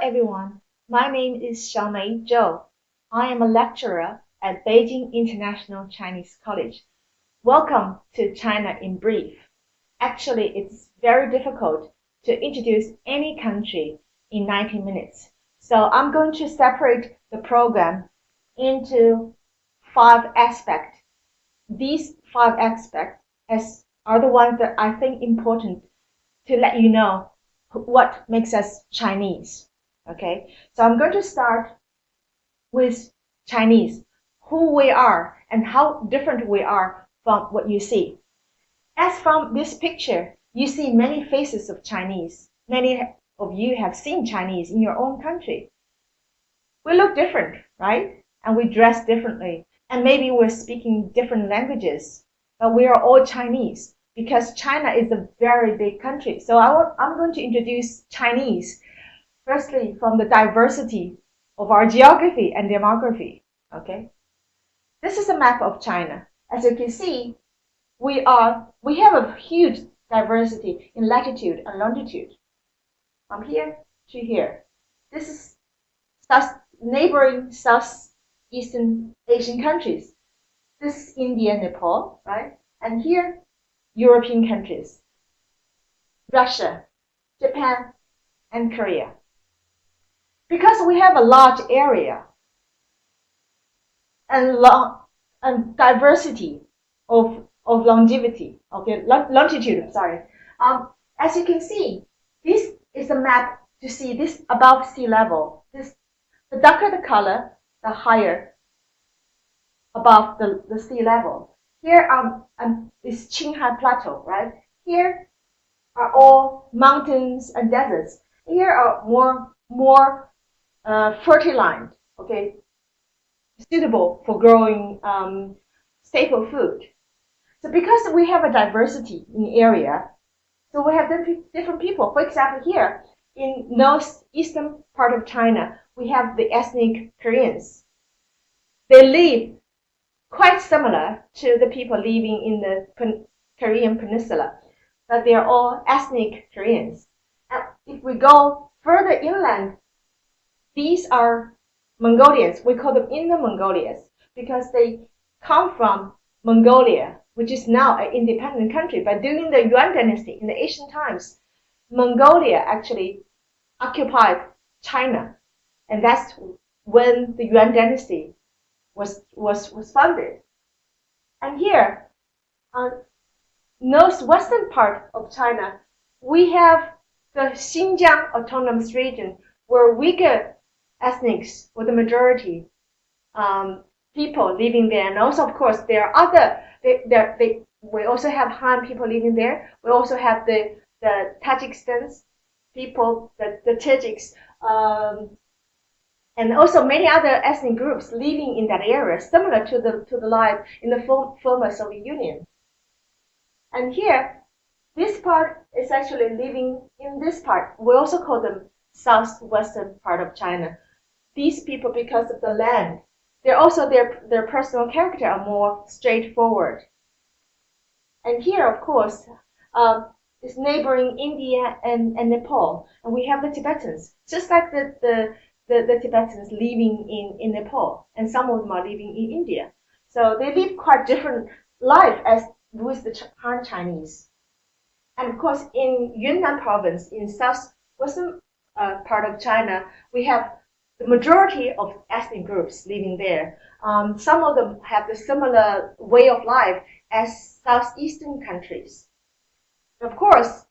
everyone, my name is Xiaomei Zhou. I am a lecturer at Beijing International Chinese College. Welcome to China in Brief. Actually, it's very difficult to introduce any country in 90 minutes. So I'm going to separate the program into 5 aspects. These 5 aspects are the ones that I think important to let you know what makes us Chinese. Okay, so I'm going to start with Chinese, who we are and how different we are from what you see. As from this picture, you see many faces of Chinese. Many of you have seen Chinese in your own country. We look different, right? And we dress differently. And maybe we're speaking different languages, but we are all Chinese because China is a very big country. So I'm going to introduce Chinese firstly, from the diversity of our geography and demography, okay? This is a map of China. As you can see, we have a huge diversity in latitude and longitude. From here to here. This is neighboring Southeastern Asian countries. This is India, Nepal, right? And here, European countries. Russia, Japan, and Korea. Because we have a large area and diversity of longevity, okay, longitude, sorry. As you can see, this is a map to see this above sea level. The darker the color, the higher above the sea level. Here is Qinghai Plateau, right? Here are all mountains and deserts. Here are more fertile, okay, suitable for growing staple food. So because we have a diversity in the area, so we have different people. For example, here in northeastern part of China, we have the ethnic Koreans. They live quite similar to the people living in the Korean peninsula, but they are all ethnic Koreans. And if we go further inland, these are Mongolians. We call them Inner Mongolians because they come from Mongolia, which is now an independent country. But during the Yuan dynasty, in the ancient times, Mongolia actually occupied China. And that's when the Yuan dynasty was founded. And here, northwestern part of China, we have the Xinjiang Autonomous Region, where Uyghur ethnics were the majority people living there. And also, of course, there are other, we also have Han people living there. We also have the Tajikistan people, the Tajiks, and also many other ethnic groups living in that area, similar to the life in the former Soviet Union. And here, this part is actually living in this part. We also call them southwestern part of China. These people, because of the land, they're also their personal character are more straightforward. And here, of course, is neighboring India and Nepal, and we have the Tibetans, just like the Tibetans living in Nepal, and some of them are living in India. So they live quite different life as with the Han Chinese. And of course, in Yunnan province, in southwestern part of China, we have the majority of ethnic groups living there. Some of them have the similar way of life as southeastern countries. Of course,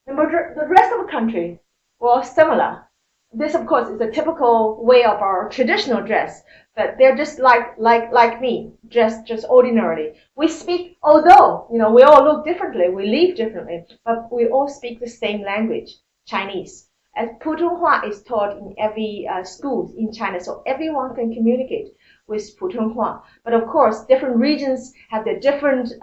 the rest of the country were similar. This, of course, is a typical way of our traditional dress, but they're just like me, dressed just ordinarily. We speak, although, we all look differently, we live differently, but we all speak the same language, Chinese. And Putonghua is taught in every school in China, so everyone can communicate with Putonghua. But of course, different regions have their different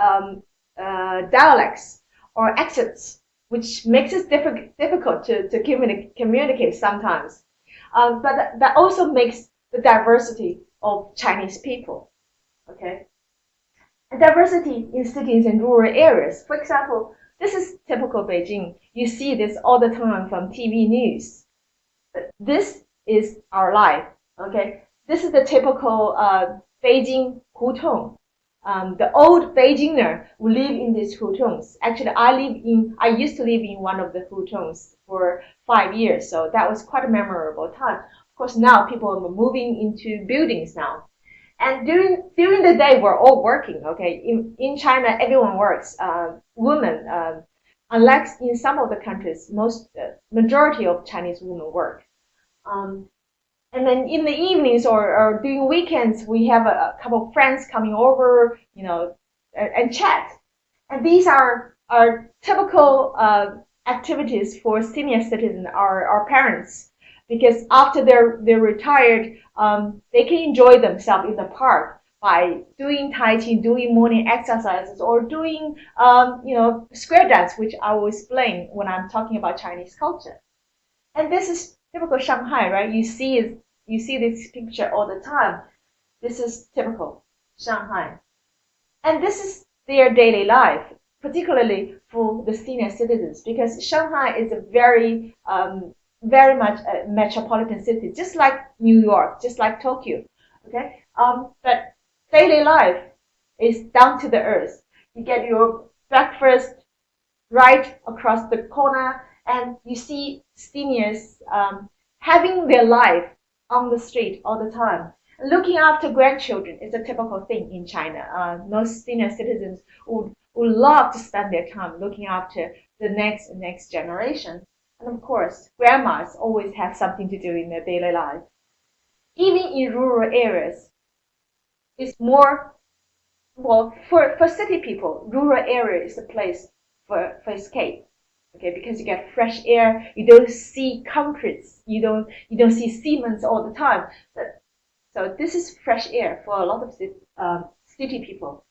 dialects or accents, which makes it difficult to communicate sometimes. But that also makes the diversity of Chinese people, okay? And diversity in cities and rural areas. For example, this is typical Beijing. You see this all the time from TV news. this is our life. Okay, this is the typical Beijing hutong. The old Beijinger who live in these hutongs. Actually, I used to live in one of the hutongs for 5 years, so that was quite a memorable time. Of course, now people are moving into buildings now. And during the day, we're all working. Okay, in China, everyone works. Women, unlike in some of the countries, majority of Chinese women work. And then in the evenings or during weekends, we have a couple of friends coming over, and chat. And these are typical activities for senior citizens, our parents, because after they're retired, they can enjoy themselves in the park by doing Tai Chi, doing morning exercises, or doing square dance, which I will explain when I'm talking about Chinese culture. And this is typical Shanghai, right? You see this picture all the time. This is typical Shanghai. And this is their daily life, particularly for the senior citizens, because Shanghai is a very much a metropolitan city, just like New York, just like Tokyo. Okay? But daily life is down to the earth. You get your breakfast right across the corner, and you see seniors having their life on the street all the time. Looking after grandchildren is a typical thing in China. Most senior citizens would love to spend their time looking after the next generation. And of course, grandmas always have something to do in their daily life. Even in rural areas, it's more, well, for city people, rural area is a place for escape. Okay, because you get fresh air, you don't see concretes, you don't see cements all the time. So this is fresh air for a lot of city people.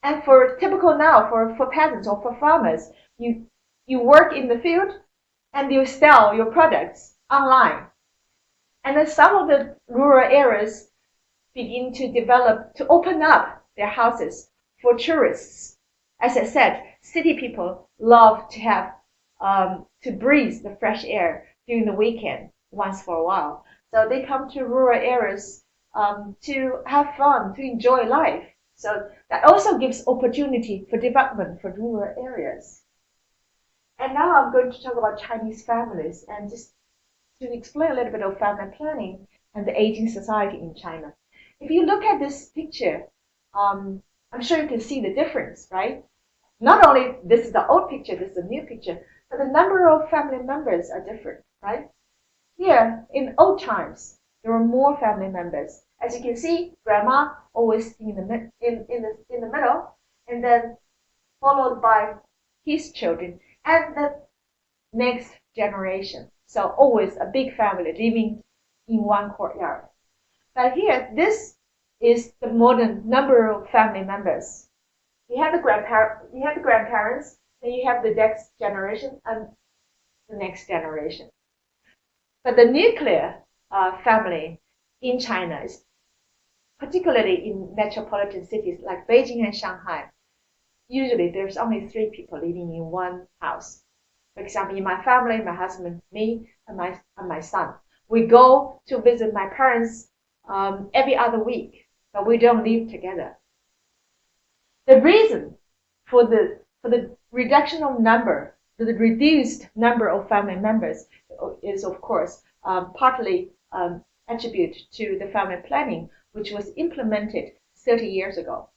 And for typical now, for peasants or for farmers, you work in the field and you sell your products online. And then some of the rural areas begin to open up their houses for tourists. As I said, city people love to have to breathe the fresh air during the weekend once for a while. So they come to rural areas to have fun, to enjoy life. So that also gives opportunity for development for rural areas. And now I'm going to talk about Chinese families and just to explain a little bit of family planning and the aging society in China. If you look at this picture, I'm sure you can see the difference, right? Not only this is the old picture, this is the new picture, but the number of family members are different, right? Here, in old times, there were more family members. As you can see, grandma always in the middle, and then followed by his children and the next generation. So always a big family living in one courtyard. But here, this is the modern number of family members. You have the grandparents, then you have the next generation and the next generation. But the nuclear family in China is particularly in metropolitan cities like Beijing and Shanghai. Usually there's only 3 people living in one house. For example, in my family, my husband, me, and my son. We go to visit my parents every other week, but we don't live together. The reason for the reduction of number, the reduced number of family members is, of course, partly attributed to the family planning, which was implemented 30 years ago,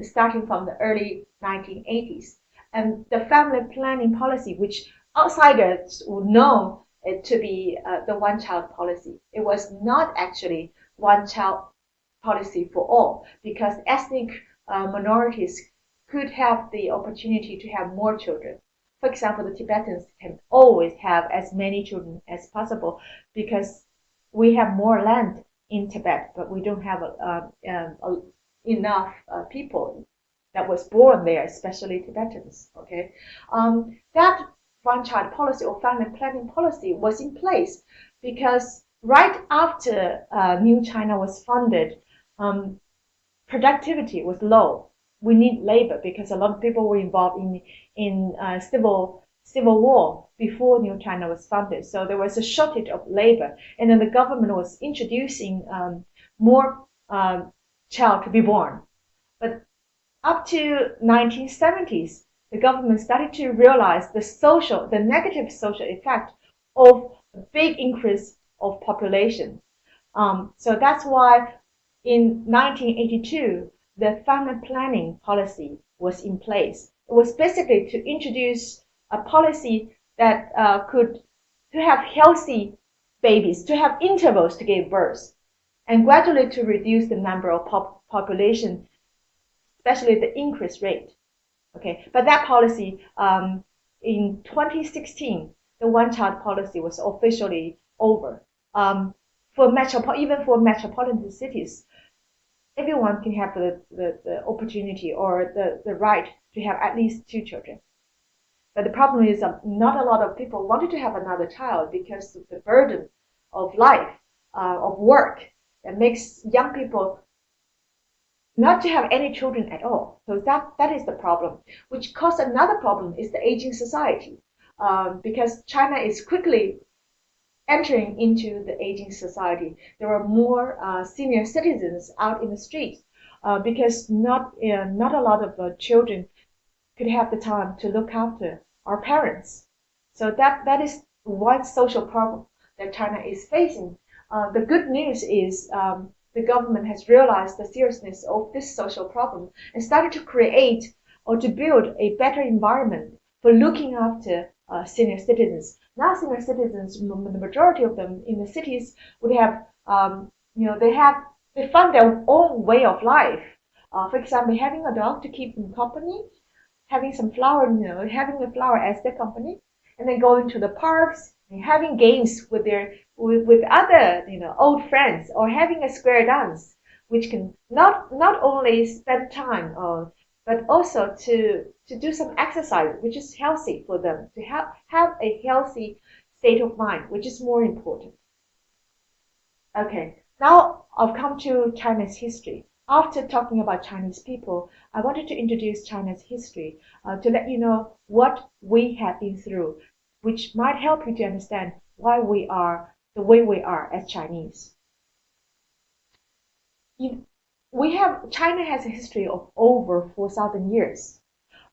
starting from the early 1980s. And the family planning policy, which outsiders would know it to be the one-child policy. It was not actually one-child policy for all, because ethnic minorities could have the opportunity to have more children. For example, the Tibetans can always have as many children as possible because we have more land in Tibet, but we don't have enough people that was born there, especially Tibetans. Okay, that one-child policy or family planning policy was in place because right after New China was founded, productivity was low. We need labor because a lot of people were involved in civil civil war before New China was founded. So there was a shortage of labor, and then the government was introducing more child to be born. But up to 1970s, the government started to realize the negative social effect of a big increase of population. So that's why in 1982, the family planning policy was in place. It was basically to introduce a policy that to have healthy babies, to have intervals to give birth, and gradually to reduce the number of population, especially the increase rate. Okay, but that policy in 2016, the one-child policy was officially over. Even for metropolitan cities, everyone can have the opportunity or the right to have at least 2 children. But the problem is not a lot of people wanted to have another child because of the burden of life, of work, that makes young people not to have any children at all. So that is the problem, which caused another problem is the aging society, because China is quickly entering into the aging society. There are more senior citizens out in the streets because not a lot of children could have the time to look after our parents. So that is one social problem that China is facing. The good news is the government has realized the seriousness of this social problem and started to create or to build a better environment for looking after senior citizens. Now, senior citizens, the majority of them in the cities would have, they find their own way of life. For example, having a dog to keep them company, having some flower, having the flower as their company, and then going to the parks and having games with other, old friends, or having a square dance, which can not only spend time but also to do some exercise, which is healthy for them, to have a healthy state of mind, which is more important. Okay, now I've come to China's history. After talking about Chinese people, I wanted to introduce China's history to let you know what we have been through, which might help you to understand why we are the way we are as Chinese. China has a history of over 4,000 years.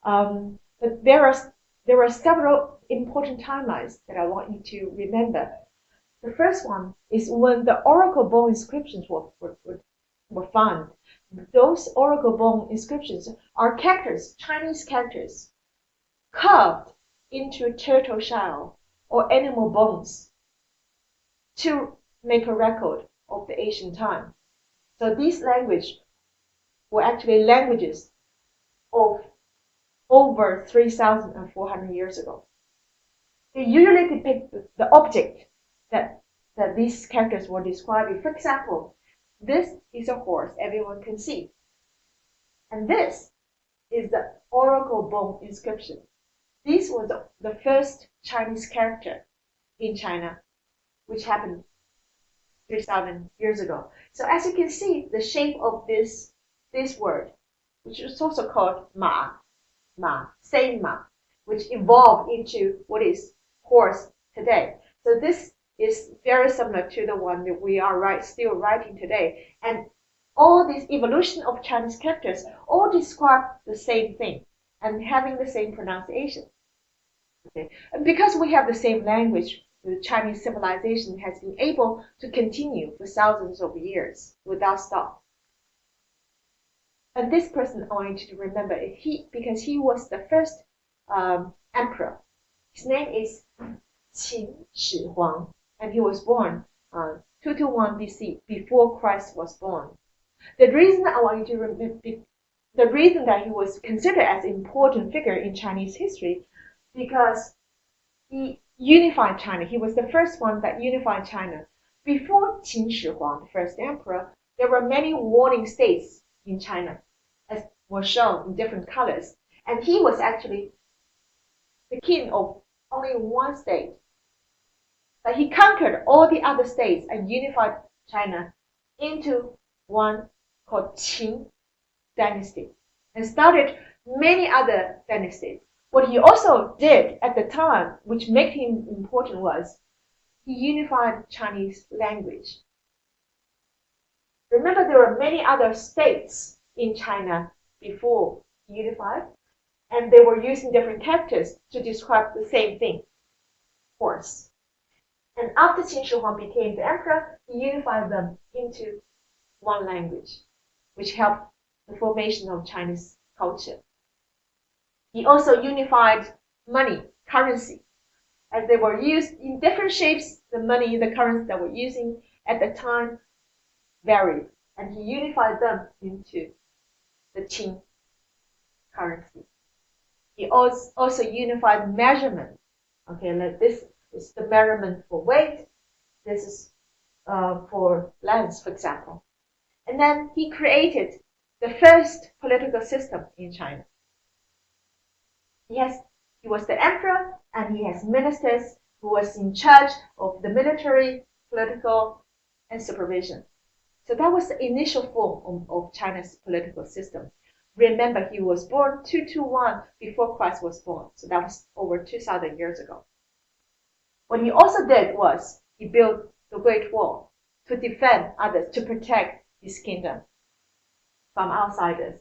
But there are several important timelines that I want you to remember. The first one is when the oracle bone inscriptions were found. Those oracle bone inscriptions are characters, Chinese characters, carved into turtle shell or animal bones to make a record of the ancient time. So these languages were actually languages of over 3,400 years ago. They usually depict the object that these characters were describing. For example, this is a horse everyone can see. And this is the oracle bone inscription. This was the first Chinese character in China, which happened 3,000 years ago. So as you can see, the shape of this word, which is also called ma, same ma, which evolved into what is horse today. So this is very similar to the one that we are still writing today. And all this evolution of Chinese characters all describe the same thing and having the same pronunciation. Okay. And because we have the same language, the Chinese civilization has been able to continue for thousands of years without stop. And this person I want you to remember, because he was the first emperor. His name is Qin Shi Huang, and he was born 221 BC, before Christ was born. The reason I want you to remember, the reason that he was considered as an important figure in Chinese history, because he unified China. He was the first one that unified China. Before Qin Shi Huang, the first emperor, there were many warring states in China, as was shown in different colors. And he was actually the king of only one state. But he conquered all the other states and unified China into one called Qin dynasty, and started many other dynasties. What he also did at the time, which made him important, was he unified Chinese language. Remember, there were many other states in China before he unified, and they were using different characters to describe the same thing, horse. And after Qin Shi Huang became the emperor, he unified them into one language, which helped the formation of Chinese culture. He also unified money, currency, as they were used in different shapes. The money, the currency that we're using at the time varied, and he unified them into the Qing currency. He also unified measurement. Okay, like this is the measurement for weight. This is for length, for example. And then he created the first political system in China. He was the emperor, and he has ministers who was in charge of the military, political, and supervision. So that was the initial form of China's political system. Remember, he was born 221 before Christ was born, so that was over 2,000 years ago. What he also did was he built the Great Wall to defend others, to protect his kingdom from outsiders.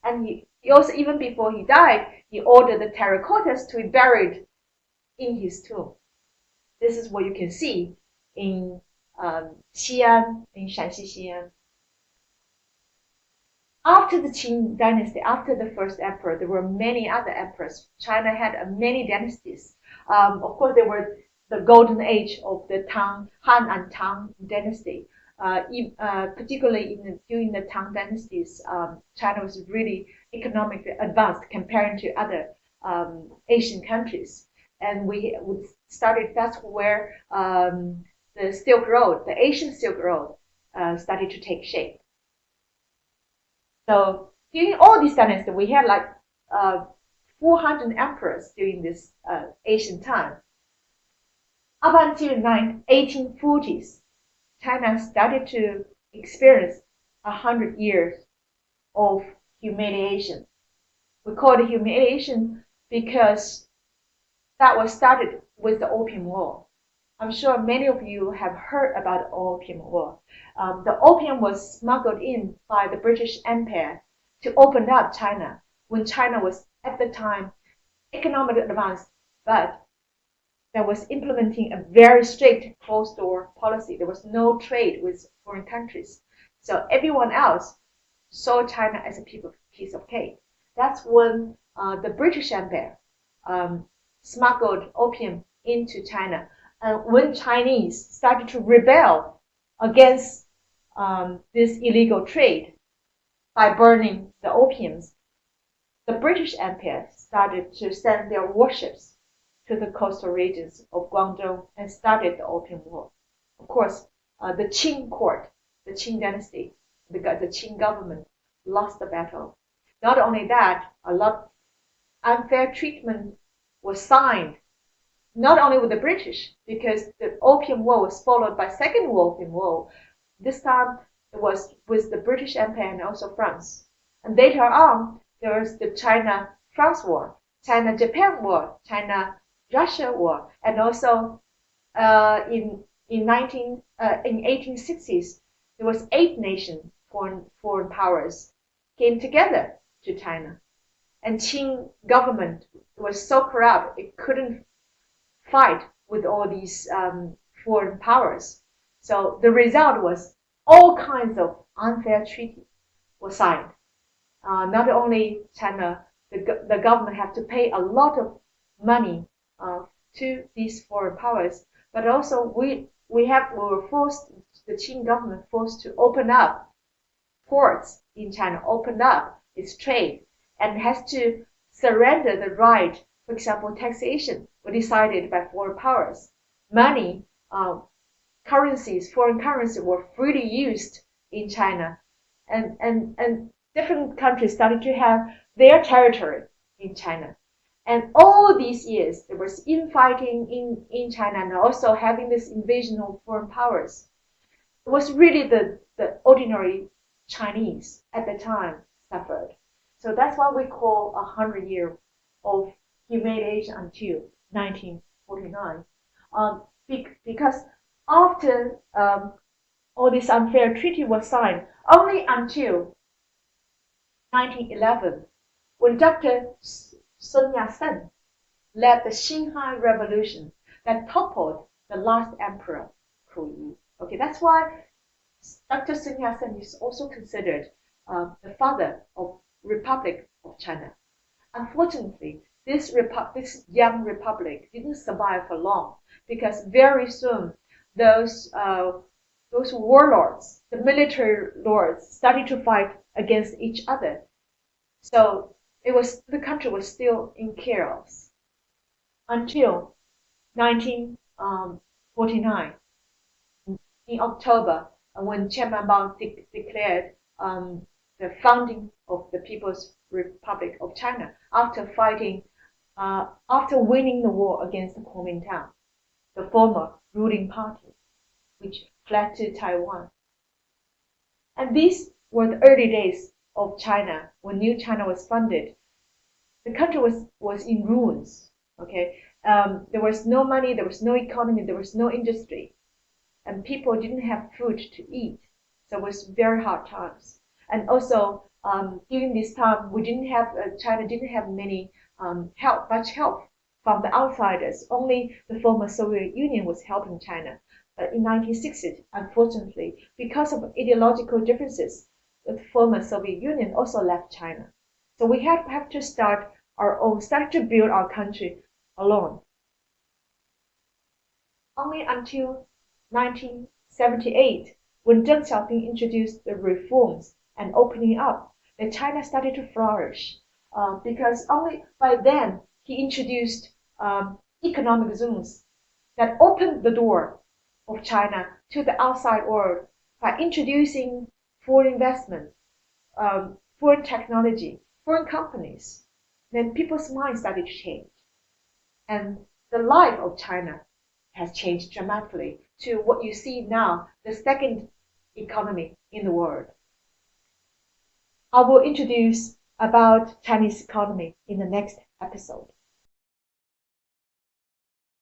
And he also, even before he died, he ordered the terracottas to be buried in his tomb. This is what you can see in Xi'an, in Shanxi Xi'an. After the Qing dynasty, after the first emperor, there were many other emperors. China had many dynasties. Of course, there were the golden age of the Han and Tang dynasty. Particularly during the Tang dynasties, China was really economically advanced compared to other Asian countries. And we started, that's where the Silk Road, the Asian Silk Road, started to take shape. So during all these dynasties, we had like 400 emperors during this ancient time. Up until the 1840s, China started to experience 100 years of humiliation. We call it humiliation because that was started with the Opium War. I'm sure many of you have heard about the Opium War. The opium was smuggled in by the British Empire to open up China when China was at the time economically advanced, but that was implementing a very strict closed door policy. There was no trade with foreign countries. So everyone else saw China as a piece of cake. That's when the British Empire smuggled opium into China. When Chinese started to rebel against this illegal trade by burning the opiums, the British Empire started to send their warships to the coastal regions of Guangdong and started the Opium War. Of course, the Qing court, the Qing dynasty, the Qing government lost the battle. Not only that, a lot of unfair treatment was signed, not only with the British, because the Opium War was followed by Second Opium War. This time it was with the British Empire and also France. And later on, there was the China-France War, China-Japan War, China-Russia War, and also in 1860s, there was 8 nations, foreign powers, came together to China. And Qing government was so corrupt, it couldn't fight with all these foreign powers. So the result was all kinds of unfair treaties were signed. Not only China, the government had to pay a lot of money to these foreign powers, but also we were forced, the Qing government forced to open up ports in China, open up its trade, and has to surrender the right. For example, taxation were decided by foreign powers. Money, currencies, foreign currency were freely used in China, and different countries started to have their territory in China. And all these years, there was infighting in China and also having this invasion of foreign powers. It was really the ordinary Chinese at the time suffered. So that's why we call 100 years of he made Asia until 1949. Because after all this unfair treaty was signed, only until 1911, when Dr. Sun Yat-sen led the Xinhai Revolution that toppled the last emperor, Hu. Okay, that's why Dr. Sun Yat-sen is also considered the father of Republic of China. Unfortunately, this young republic didn't survive for long because very soon those warlords, the military lords, started to fight against each other. So the country was still in chaos until 1949 in October, when Chairman Mao declared the founding of the People's Republic of China after winning the war against the Kuomintang, the former ruling party, which fled to Taiwan. And these were the early days of China when New China was founded. The country was in ruins. Okay, there was no money, there was no economy, there was no industry, and people didn't have food to eat. So it was very hard times. And also during this time, China didn't have much help from the outsiders. Only the former Soviet Union was helping China. But in 1960s, unfortunately, because of ideological differences, the former Soviet Union also left China. So we have to start to build our country alone. Only until 1978, when Deng Xiaoping introduced the reforms and opening up, that China started to flourish. Because only by then he introduced economic zones that opened the door of China to the outside world by introducing foreign investment, foreign technology, foreign companies. Then people's minds started to change. And the life of China has changed dramatically to what you see now, the second economy in the world. I will introduce about Chinese economy in the next episode.